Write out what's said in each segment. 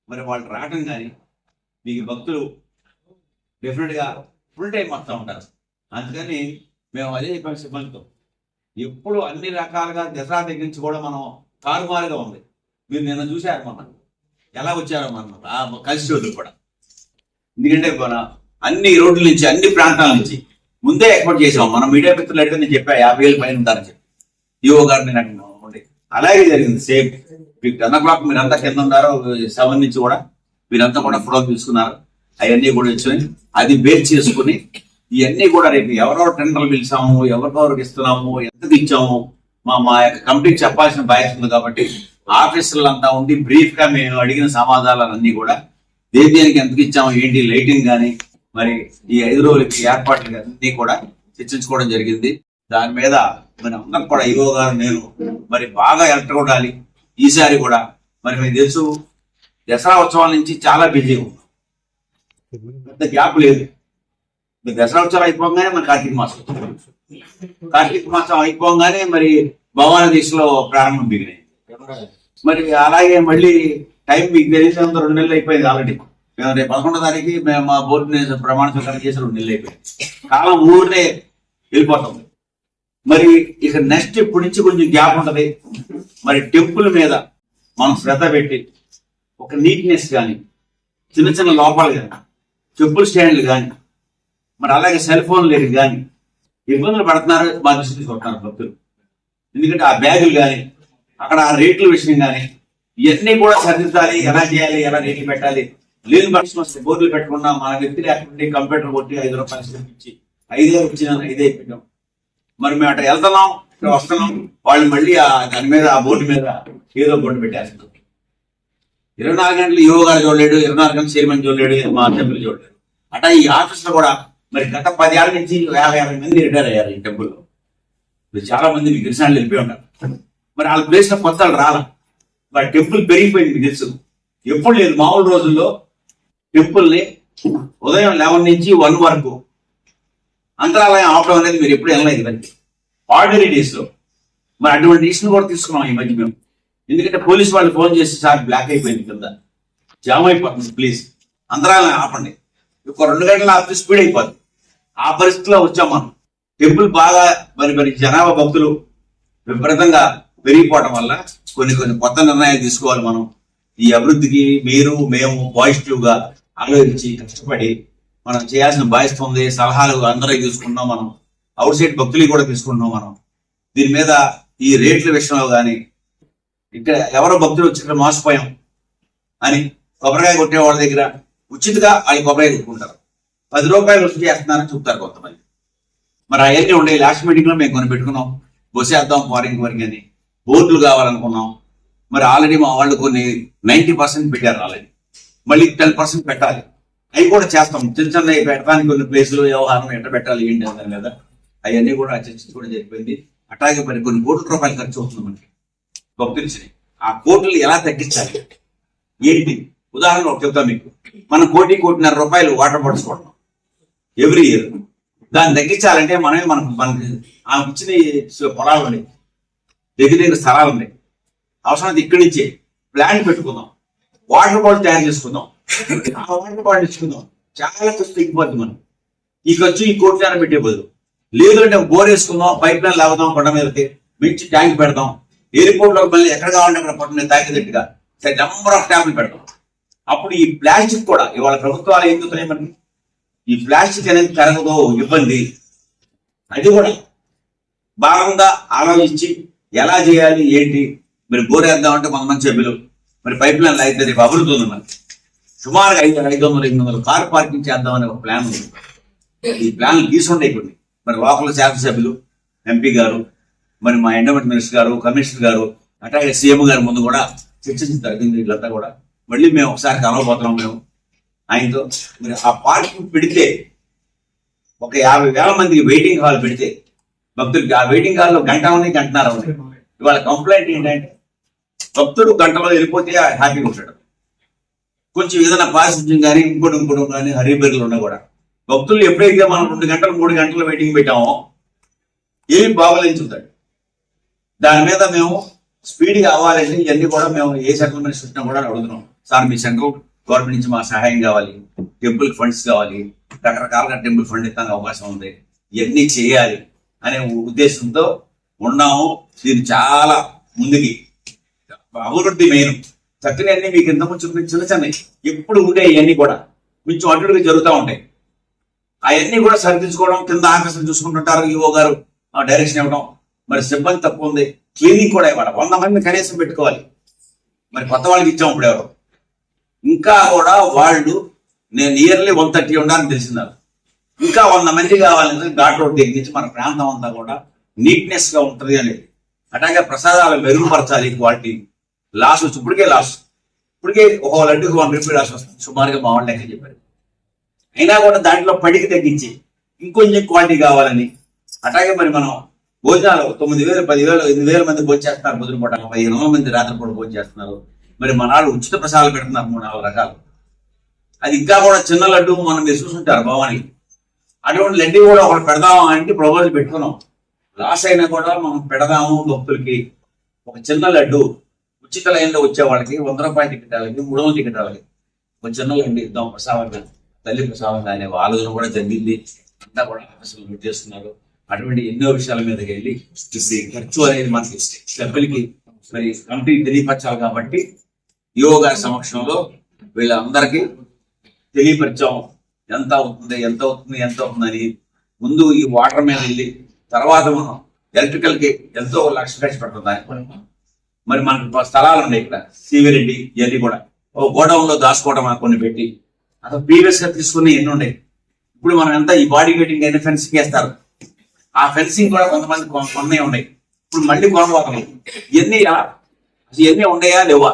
మరి వాళ్ళు రావటం కానీ మీకు భక్తులు డెఫినెట్గా ఫుల్ టైం వస్తూ ఉంటారు. అందుకని మేము అదే చెప్పాము సిబ్బందితో, ఎప్పుడు అన్ని రకాలుగా దసరా దగ్గర నుంచి కూడా మనం తారుమారుగా ఉంది. మీరు నిన్న చూశారు మనం ఎలా వచ్చారో మనం కలిసి రోజులు కూడా. ఎందుకంటే మన అన్ని రోడ్ల నుంచి అన్ని ప్రాంతాల నుంచి ముందే ఎక్స్పెక్ట్ చేసాం. మనం మీడియా మిత్రులు అయితే నేను చెప్పా 50,000 పైన ఉంటారని చెప్పి ఈఓ గారిని నాకు అలాగే జరిగింది. సేమ్ 10 o'clock మీరంతా కింద ఉన్నారో 7 నుంచి కూడా మీరంతా కూడా ఫోటో తీసుకున్నారు. అవన్నీ కూడా వచ్చాయి. అది బేస్ చేసుకుని ఇవన్నీ కూడా రేపు ఎవరెవరు టెండర్లు పిలిచాము, ఎవరికెవరికి ఇస్తున్నాము, ఎంతకు ఇచ్చాము మా యొక్క కమిటీకి చెప్పాల్సిన బాధ్యత ఉంది. కాబట్టి ఆఫీసర్లంతా ఉండి బ్రీఫ్ గా మేము అడిగిన సమాధానాలన్నీ కూడా దేనికి ఎంతకు ఇచ్చాము ఏంటి, లైటింగ్ కానీ మరి ఈ 5 రోజులకి ఏర్పాట్లు అన్నీ కూడా చర్చించుకోవడం జరిగింది. దాని మీద మరి అందరం కూడా ఈఓ గారు నేను మరి బాగా ఎలక్ట్రగొట్టాలి ఈసారి కూడా. మరి మీకు తెలుసు దసరా ఉత్సవాల నుంచి చాలా బిజీగా ఉన్నాం, పెద్ద గ్యాప్ లేదు. దసరా ఉత్సవాలు అయిపోగానే మరి కార్తీక మాసం అయిపోగానే మరి భవానీ దీక్షలో ప్రారంభం దిగినాయి. మరి అలాగే మళ్ళీ టైం మీకు తెలిసిన 2 నెలలు అయిపోయింది ఆల్రెడీ. మేము రేపు 11వ తారీఖు మేము మా బోర్డుని ప్రమాణ స్వీకారం చేసి 2 నెలలు అయిపోయింది. కాలం ఊరినే వెళ్ళిపోతుంది. మరి ఇక నెక్స్ట్ ఇప్పటి నుంచి కొంచెం గ్యాప్ ఉంటది. మరి టెంపుల్ మీద మనం శ్రద్ధ పెట్టి ఒక నీట్నెస్ కానీ, చిన్న చిన్న లోపాలు కానీ, చెప్పుల స్టాండ్లు కానీ, మరి అలాగే సెల్ ఫోన్ లేదు కానీ ఇబ్బందులు పడుతున్నారు. మా దృష్టి తీసుకుంటున్నారు భక్తులు. ఎందుకంటే ఆ బ్యాగులు కానీ, అక్కడ ఆ రేట్ల విషయం కానీ ఇవన్నీ కూడా సరిదిద్దాలి. ఎలా చేయాలి, ఎలా రేట్లు పెట్టాలి, లేని పక్షం బోర్డులు పెట్టకుండా మన వ్యక్తి లేకుండా కంప్యూటర్ కొట్టి 5 రూపాయలు ఇచ్చి 5 ఇచ్చిన 5 పెట్టాం. మరి మేము అట్లా వెళ్తున్నాం, ఇక్కడ వస్తున్నాం, వాళ్ళు మళ్ళీ దాని మీద ఆ బోర్డు మీద ఏదో బోర్డు పెట్టేస్తున్నాం. 24 గంటలు ఈఓ గారు చూడలేడు, 24 గంటలు చైర్మన్ చూడలేడు, మా అసెంబ్లీ చూడలేడు. అట్లా ఈ ఆఫీస్ లో కూడా మరి గత 10 ఏళ్ల నుంచి 50 మంది రిటైర్ అయ్యారు ఈ టెంపుల్లో. చాలా మంది మీకు తెలిసిన వాళ్ళు వెళ్ళిపోయి ఉన్నారు. మరి వాళ్ళ ప్లేస్ లో కొత్త వాళ్ళు రాలా. మరి టెంపుల్ పెరిగిపోయింది మీకు తెలుసు. ఎప్పుడు లేదు మామూలు రోజుల్లో టెంపుల్ ని ఉదయం 11 నుంచి 1 వరకు అంతరాలయం ఆపడం అనేది మీరు ఎప్పుడు వెళ్ళలేదు ఇవన్నీ ఆర్డినరీ డేస్ లో. మరి అటువంటి డిసిషన్ కూడా తీసుకున్నాం ఈ మధ్య మేము. ఎందుకంటే పోలీసు వాళ్ళు ఫోన్ చేసి సార్ బ్లాక్ అయిపోయింది కింద, జామ్ అయిపోతుంది, ప్లీజ్ అంతరాలయం ఆపండి. ఒక 2 గంటల ఆపితే స్పీడ్ అయిపోద్ది. ఆ పరిస్థితిలో వచ్చాం మనం. టెంపుల్ బాగా మరి జనాభా భక్తులు విపరీతంగా పెరిగిపోవడం వల్ల కొన్ని కొత్త నిర్ణయాలు తీసుకోవాలి మనం. ఈ అభివృద్ధికి మేము పాజిటివ్ గా ఆలోచించి కష్టపడి మనం చేయాల్సిన బాధ్యత ఉంది. సలహాలు అందరికీ తీసుకుంటున్నాం మనం, అవుట్ సైడ్ భక్తులకి కూడా తీసుకుంటున్నాం మనం. దీని మీద ఈ రేట్ల విషయంలో కానీ, ఇక్కడ ఎవరో భక్తులు వచ్చి ఇక్కడ మోసపోయాం అని కొబ్బరికాయ కొట్టే వాళ్ళ దగ్గర ఉచితంగా వాళ్ళు కొబ్బరికాయ కొట్టుకుంటారు. 10 రూపాయలు వసూలు చేస్తున్నారని చెప్తారు కొంతమంది. మరి అవన్నీ ఉండే లాస్ట్ మీటింగ్ లో మేము కొని పెట్టుకున్నాం. బొసేద్దాం ఫారిన్ వరకు అని బోర్డులు కావాలనుకున్నాం. మరి ఆల్రెడీ మా వాళ్ళు కొన్ని 90% పెట్టారు ఆల్రెడీ. మళ్ళీ 10% పెట్టాలి. అవి కూడా చేస్తాం. చిన్న పెట్టడానికి కొన్ని ప్లేసులు వ్యవహారం ఎట్లా పెట్టాలి ఏంటి అన్నారు కదా, అవన్నీ కూడా చర్చించుకోవడం జరిగిపోయింది. అట్లాగే మరి కొన్ని కోట్ల రూపాయలు ఖర్చు అవుతుంది మనకి భక్తులు. ఆ కోట్లు ఎలా తగ్గించాలి ఏంటి ఉదాహరణ ఒక చెప్తాం మీకు. మనం 1.5 రూపాయలు వాటర్ బాటిల్స్ కొడతాం ఎవ్రీ ఇయర్. దాన్ని తగ్గించాలంటే మనకి ఆమె ఇచ్చిన పొలాలు ఉన్నాయి, దగ్గర స్థలాలు ఉన్నాయి. అవసరమైతే ఇక్కడి నుంచే ప్లాన్ పెట్టుకుందాం, వాటర్ బాటిల్ తయారు చేసుకుందాం, ఆ వాటర్ బాటిల్ ఇచ్చుకుందాం. చాలా ఖర్చు తగ్గిపోద్ది మనం. ఈ ఖర్చు ఈ 1 కోటి పెట్టే బదులు లేదంటే బోర్ వేసుకుందాం, పైప్ లైన్ లాగుదాం, కొండ మీదకి మించి ట్యాంక్ పెడదాం. ఎయిర్పోర్ట్ లో మళ్ళీ ఎక్కడ కావాలంటే అక్కడ పట్టుకునే తాగేటట్టుగా నెంబర్ ఆఫ్ ట్యాంకులు పెడతాం. అప్పుడు ఈ ప్లాస్టిక్ కూడా ఇవాళ ప్రభుత్వాలు ఏం చెప్తున్నాయి మనకి, ఈ ప్లాస్టిక్ అనేది కరగదో ఇబ్బంది. అది కూడా భాగంగా ఆలోచించి ఎలా చేయాలి ఏంటి. మరి బోర్ వేద్దామంటే కొంతమంది సభ్యులు మరి పైప్ లైన్ అయితే రేపు అభివృద్ధి ఉంది మనకి. సుమారుగా 500-800 కార్ పార్కింగ్ చేద్దామనే ఒక ప్లాన్ ఉంది. ఈ ప్లాన్లు తీసుకుంటే కొన్ని మరి లోకల్ శాసనసభ్యులు, ఎంపీ గారు, మరి మా ఎండోమెంట్ మినిస్టర్ గారు, కమిషనర్ గారు, అట్లాగే సీఎం గారి ముందు కూడా చర్చించారు. వీళ్ళంతా కూడా మళ్ళీ మేము ఒకసారి కలవబోతున్నాం మేము ఆయనతో. మరి ఆ పార్కింగ్ పెడితే ఒక 50,000 మందికి వెయిటింగ్ హాల్ పెడితే భక్తులకి ఆ వెయిటింగ్ హాల్లో గంట ఉంది, గంటన్నర ఉంది. ఇవాళ కంప్లైంట్ ఏంటంటే భక్తుడు గంటలో వెళ్ళిపోతే హ్యాపీగా ఉంటాడు. కొంచెం ఏదైనా పారిశుద్ధ్యం కానీ ఇంకోటి కానీ హరిబెర్లు ఉన్నా కూడా భక్తులు ఎప్పుడైతే మనం 2 గంటలు 3 గంటలు వెయిటింగ్ పెట్టామో ఏమి బాగోలేంచుతాడు. దాని మీద మేము స్పీడ్గా అవ్వాలంటే ఇవన్నీ కూడా మేము ఏ సెటిల్మెంట్స్ పెట్టినా కూడా అడుగుతున్నాం. సార్ మీ సెంట్రల్ గవర్నమెంట్ నుంచి మాకు సహాయం కావాలి, టెంపుల్ ఫండ్స్ కావాలి, రకరకాలుగా టెంపుల్ ఫండ్ ఇస్తానికి అవకాశం ఉంది, ఇవన్నీ చేయాలి అనే ఉద్దేశంతో ఉన్నాము. దీన్ని చాలా ముందుకి అభివృద్ధి మెయిన్ చక్కని మీకు ఎంత కొంచెం చిన్న చిన్నవి ఎప్పుడు ఉండే ఇవన్నీ కూడా కొంచెం అటుగా జరుగుతూ ఉంటాయి. అవన్నీ కూడా సరిదిద్దుకోవడం, కింద ఆఫీసులు చూసుకుంటుంటారు, ఈఓ గారు డైరెక్షన్ ఇవ్వడం, మరి సిబ్బంది తక్కువ ఉంది, క్లీనింగ్ కూడా ఇవ్వాలి, 100 మందిని కనీసం పెట్టుకోవాలి. మరి కొత్త వాళ్ళకి ఇచ్చాం ఇప్పుడు ఎవరు, ఇంకా కూడా వాళ్ళు నేను ఇయర్లీ 130 ఉండాలని తెలిసిందారు, ఇంకా 100 మంది కావాలంటే ఘాట్ రోడ్ దగ్గర నుంచి మన ప్రాంతం అంతా కూడా నీట్నెస్ గా ఉంటుంది అనేది. అట్లాగే ప్రసాదాలు మెరుగుపరచాలి, క్వాలిటీ లాస్ వచ్చి ఇప్పటికే ఒక లడ్డుకి 1 రూపీ లాస్ వస్తుంది సుమారుగా మా వాళ్ళు లెక్క చెప్పారు. అయినా కూడా దాంట్లో పడికి తగ్గించి ఇంకొంచెం క్వాలిటీ కావాలని. అట్లాగే మరి మనం భోజనాలు 9,000, 10,000, 8,000 మంది భోజనం చేస్తున్నారు పొద్దున పూట, 15,000 మంది రాత్రిపూట భోజనం చేస్తున్నారు. మరి మన వాళ్ళు ఉచిత ప్రసాదాలు పెడుతున్నారు 3-4 రకాలు. అది ఇంకా కూడా చిన్న లడ్డు మనం మీరు చూసుకుంటారు భవానికి, అటువంటి లడ్డు కూడా ఒకటి పెడదాము అంటే ప్రపోజల్ పెట్టుకున్నాం. లాస్ అయినా కూడా మనం పెడదాము భక్తులకి ఒక చిన్న లడ్డు ఉచిత లైన్లో వచ్చే వాళ్ళకి 100 రూపాయల టికెట్ వాళ్ళకి, 300 టికెట్ వాళ్ళకి ఒక చిన్న లడ్డు ఇద్దాం ప్రసాదంగా, తల్లి ప్రసాదంగా అనే ఆలోచన కూడా జరిగింది. అంతా కూడా ఆఫీసులు చేస్తున్నారు. అటువంటి ఎన్నో విషయాల మీదకి వెళ్ళి ఖర్చు అనేది మనకి సభ్యులకి మరి కమిటీ తెలియపరచాలి కాబట్టి ఈఓ గారి సమక్షంలో వీళ్ళందరికీ తెలియపరిచాం. ఎంత అవుతుందని ముందు ఈ వాటర్ మీద వెళ్ళి తర్వాత మనం ఎలక్ట్రికల్ కి ఎంతో 1 లక్ష ఖర్చు పెడుతుంది. మరి మనకు స్థలాలు ఉన్నాయి ఇక్కడ సివిరెడ్డి, ఇవన్నీ కూడా ఓ గోడౌన్ లో దాచుకోవడం కొన్ని పెట్టి అసలు ప్రీవియస్ గా తీసుకుని ఎన్ని ఉన్నాయి. ఇప్పుడు మనం ఎంత ఈ బాడీ వెయిటింగ్ అయిన ఫెన్సింగ్ వేస్తారు, ఆ ఫెన్సింగ్ కూడా కొంతమంది కొన్నే ఉన్నాయి, ఇప్పుడు మళ్ళీ కొనబోతున్నాం. ఇవన్నీ ఉన్నాయా లేవా,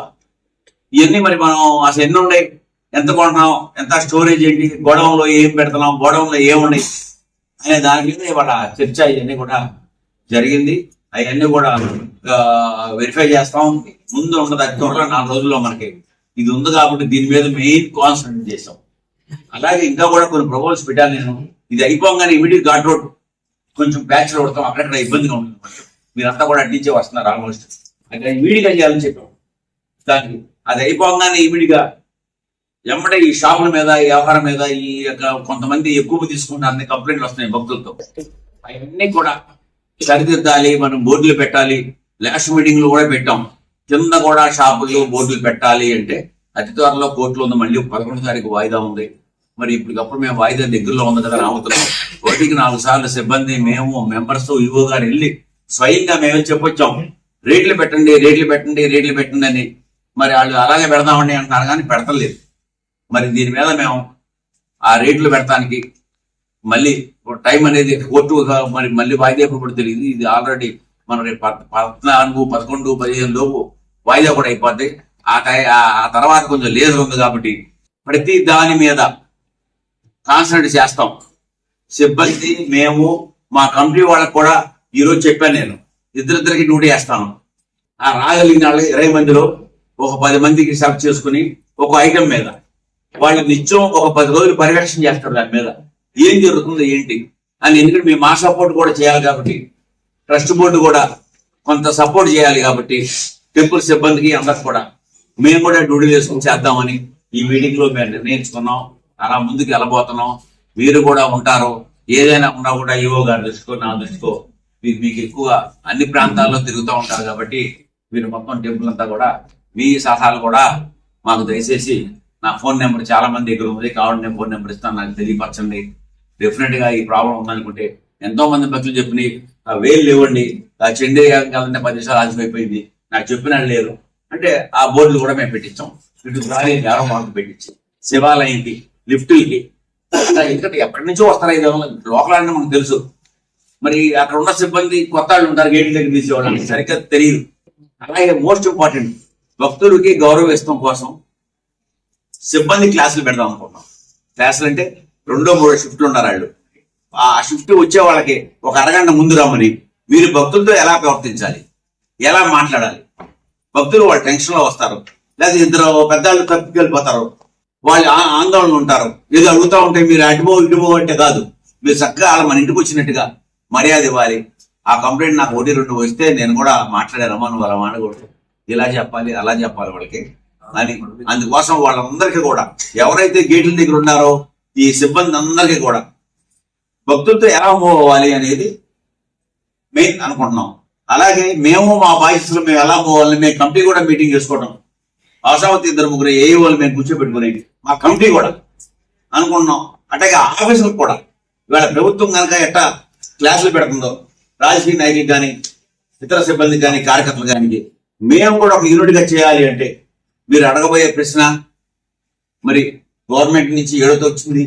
ఇవన్నీ మరి మనం అసలు ఎన్ని ఉన్నాయి, ఎంత కొంటున్నాం, ఎంత స్టోరేజ్ ఏంటి, గోడౌన్ లో ఏం పెడుతున్నాం, గోడౌన్ లో ఏమున్నాయి అనే దాని మీద ఇవాళ చర్చ ఇవన్నీ కూడా జరిగింది. అవన్నీ కూడా వెరిఫై చేస్తాం. ముందు ఉండదు, అది త్వరలో 4 రోజుల్లో మనకి ఇది ఉంది కాబట్టి దీని మీద మెయిన్ కాన్సన్ట్రేట్ చేస్తాం. అలాగే ఇంకా కూడా కొన్ని ప్రపోజల్స్ పెట్టాను నేను. ఇది అయిపోగానే ఇమీడియట్ ఘాట్ రోడ్ కొంచెం ప్యాచ్ కొడతాం, అక్కడక్కడ ఇబ్బందిగా ఉంటుంది. మీరంతా కూడా అడ్డించే వస్తున్నారు ఆల్మోస్ట్, అక్కడ ఇమీడియట్ గా చేయాలని చెప్పాం. దానికి అది అయిపోగానే ఇమీడియట్ గా ఎమ్మటే ఈ షాపుల మీద, ఈ వ్యాపారం మీద ఈ కొంతమంది ఎక్కువ తీసుకుంటారని కంప్లైంట్లు వస్తున్నాయి భక్తులతో. అవన్నీ కూడా సరిదిద్దాలి, మనం బోర్డులు పెట్టాలి. లాస్ట్ మీటింగ్ లో కూడా పెట్టాం, కింద కూడా షాపులు బోర్డులు పెట్టాలి అంటే అతి త్వరలో కోర్టులో ఉంది. మళ్ళీ 11వ తారీఖు వాయిదా ఉంది. మరి ఇప్పటికప్పుడు మేము వాయిదా దగ్గరలో ఉంది కదా రావుతున్నాం. 1-4 సార్లు సిబ్బంది, మేము మెంబర్స్, ఈవో గారు వెళ్ళి స్వయంగా మేము చెప్పొచ్చాం, రేట్లు పెట్టండి అని. మరి వాళ్ళు అలాగే పెడదామండి అంటున్నారు కానీ పెడతలేదు. మరి దీని మీద మేము ఆ రేట్లు పెడతానికి మళ్ళీ టైం అనేది కోర్టు మరి మళ్ళీ వాయిదా ఎప్పుడు తెలియదు. ఇది ఆల్రెడీ మన 14, 11, 15 లోపు వాయిదా కూడా అయిపోద్ది. ఆ తర్వాత కొంచెం లేజర్ ఉంది కాబట్టి ప్రతి దాని మీద కాన్సన్ట్రేట్ చేస్తాం. సిబ్బంది, మేము, మా కంపెనీ వాళ్ళకి కూడా ఈరోజు చెప్పాను నేను, ఇద్దరికి డ్యూటీ వేస్తాను. ఆ రాగలిగిన వాళ్ళకి 20 మందిలో ఒక 10 మందికి సెలెక్ట్ చేసుకుని ఒక ఐటమ్ మీద వాళ్ళు నిత్యం ఒక 10 రోజులు పర్యవేక్షణ చేస్తారు. దాని మీద ఏం జరుగుతుంది ఏంటి అని. ఎందుకంటే మేము మా సపోర్ట్ కూడా చేయాలి కాబట్టి, ట్రస్ట్ బోర్డు కూడా కొంత సపోర్ట్ చేయాలి కాబట్టి, టెంపుల్ సిబ్బందికి అందరికి కూడా మేము కూడా డ్యూటీ చేసుకుని చేద్దామని ఈ మీటింగ్ లో మేము నిర్ణయించుకున్నాం. అలా ముందుకు వెళ్ళబోతున్నాం. మీరు కూడా ఉంటారు. ఏదైనా ఉన్నా కూడా ఈవో గారి దృష్టికో, నా దృష్టికో, మీకు ఎక్కువ అన్ని ప్రాంతాల్లో తిరుగుతూ ఉంటారు కాబట్టి మీరు మొత్తం టెంపుల్ అంతా కూడా మీ సలహాలు కూడా మాకు దయచేసి, నా ఫోన్ నెంబర్ చాలా మంది దగ్గర ఉంది, కావాలంటే ఫోన్ నెంబర్ ఇస్తాను, నాకు తెలియపరచండి. డెఫినెట్ గా ఈ ప్రాబ్లం ఉందనుకుంటే, ఎంతో మంది భక్తులు చెప్పి వేలు లేవండి, ఆ చెండే కావాలంటే 10 నిమిషాలు ఆగిపోయింది, నాకు చెప్పినట్టు లేరు అంటే ఆ బోర్డులు కూడా మేము పెట్టించాం. ఇటు దారి ఎవరో మాకు పెట్టించి శివాలయంకి, లిఫ్టులకి, ఎందుకంటే ఎక్కడి నుంచో వస్తారు. ఇది లోకల్ అంటే మనకు తెలుసు. మరి అక్కడ ఉన్న సిబ్బంది కొత్త వాళ్ళు ఉంటారు, గేట్ల దగ్గర తీసేవాళ్ళని సరిగ్గా తెలియదు. అలాగే మోస్ట్ ఇంపార్టెంట్ భక్తులకి గౌరవిస్తాం కోసం సిబ్బంది క్లాసులు పెడదాం అనుకుంటున్నాం. క్లాసులు అంటే 2-3 షిఫ్ట్లు ఉన్నారు వాళ్ళు. ఆ షిఫ్ట్ వచ్చే వాళ్ళకి ఒక అరగంట ముందు రమ్మని, మీరు భక్తులతో ఎలా ప్రవర్తించాలి, ఎలా మాట్లాడాలి. భక్తులు వాళ్ళు టెన్షన్ లో వస్తారు, లేదా ఇద్దరు పెద్దవాళ్ళు తప్పికెళ్ళిపోతారు, వాళ్ళు ఆందోళన ఉంటారు. ఏదో అడుగుతా ఉంటే మీరు ఇటుబో అంటే కాదు, మీరు చక్కగా వాళ్ళ మన ఇంటికి వచ్చినట్టుగా మర్యాద ఇవ్వాలి. ఆ కంప్లైంట్ నాకు 1-2 వస్తే నేను కూడా మాట్లాడారమ్మా, నువ్వు అలా మాట్లాడకూడదు, ఇలా చెప్పాలి, అలా చెప్పాలి వాళ్ళకి. అని. అందుకోసం వాళ్ళందరికీ కూడా ఎవరైతే గేట్ల దగ్గర ఉన్నారో ఈ సిబ్బంది అందరికీ కూడా భక్తులతో ఎలా మూవ్ అవ్వాలి అనేది మెయిన్ అనుకుంటున్నాం. అలాగే మేము మా బాధ్యతలు మేము ఎలా మూవ్ అవ్వాలి, మేము కమిటీ కూడా మీటింగ్ చేసుకోవడం, అవసరమైతే 2-3 ఏఈ వాళ్ళు మేము కూర్చోబెట్టుకుని మా కమిటీ కూడా అనుకుంటున్నాం. అట్లాగే ఆఫీసులకు కూడా ఇవాళ ప్రభుత్వం కనుక ఎట్టా క్లాసులు పెడుతుందో రాజకీయ నాయకులకు కానీ ఇతర సిబ్బంది కానీ కార్యకర్తలు కానీ మేము కూడా ఒక యూనిట్ గా చేయాలి అంటే మీరు అడగబోయే ప్రశ్న మరి గవర్నమెంట్ నుంచి 7తో వచ్చింది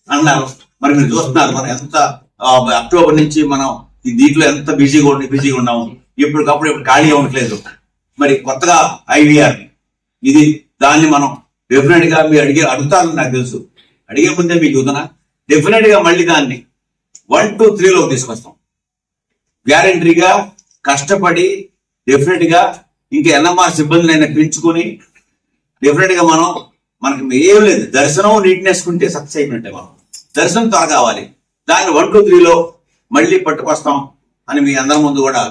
అన్నారు. మరి మీరు చూస్తున్నారు మనం ఎంత అక్టోబర్ నుంచి మనం ఈ దీంట్లో ఎంత బిజీగా ఉన్నాము. ఇప్పుడు ఖాళీగా ఉండట్లేదు. మరి కొత్తగా ఐవీఆర్ ఇది దాన్ని మనం డెఫినెట్ గా మీరు అడుగుతారని నాకు తెలుసు. అడిగే ముందే మీకు చూద్దానా డెఫినెట్ గా మళ్ళీ దాన్ని 1, 2, 3లోకి తీసుకొస్తాం. గ్యారంటీగా కష్టపడి డెఫినెట్ గా ఇంకా ఎన్ఎంఆర్ సిబ్బందిని పెంచుకుని డెఫినెట్ గా మనకి ఏం లేదు, దర్శనం నీట్నెస్ కుంటే సక్సెస్ అయినట్టే. మనం దర్శనం త్వర కావాలి, దాన్ని 1, 2, 3లో మళ్ళీ పట్టుకొస్తాం అని మీ అందరి ముందు కూడా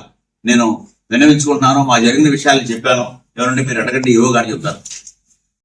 నేను విన్నవించుకుంటున్నాను. మా జరిగిన విషయాలు చెప్పాను. ఎవరంటే మీరు అడగండి, యువ గారు చెప్తారు.